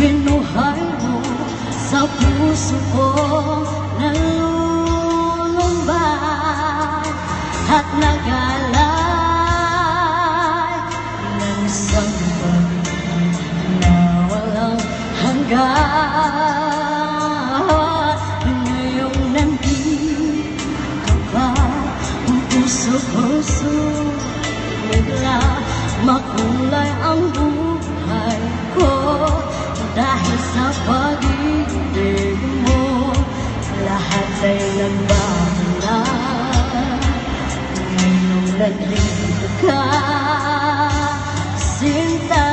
Binuhay mo sa puso ko nalulumbay at nagalay ng isang pag-ibig na walang hanggan. Ngayong nandito ka, ang puso-puso bigla makulay ang buhay ko. Dahil sa pag-ibig mo, lahat ay nagbago na. Ngayong nandito ka, sinta.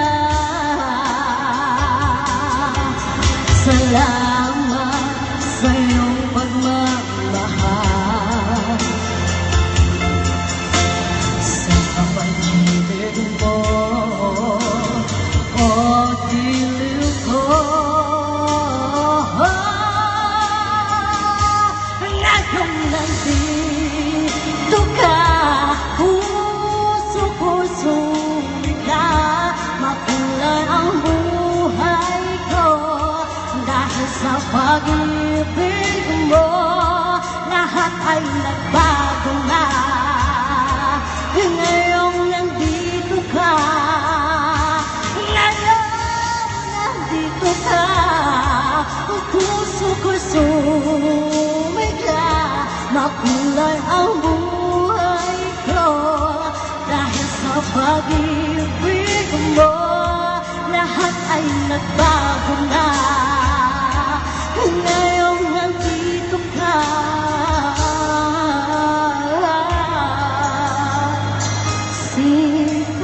Salamat sa iyong pagmamahal, sa pag-ibig mo, o diliw ko. Ngayong nandito ka, puso-puso bigla makulay ang buhay ko. Dahil sa pag-ibig mo, lahat ay nagbago na. Ngayong nandito ka, puso-puso bigla makulay ang buhay ko. Dahil sa pag-ibig mo, lahat ay nagbago na. Ngayong nandito ka, sinta.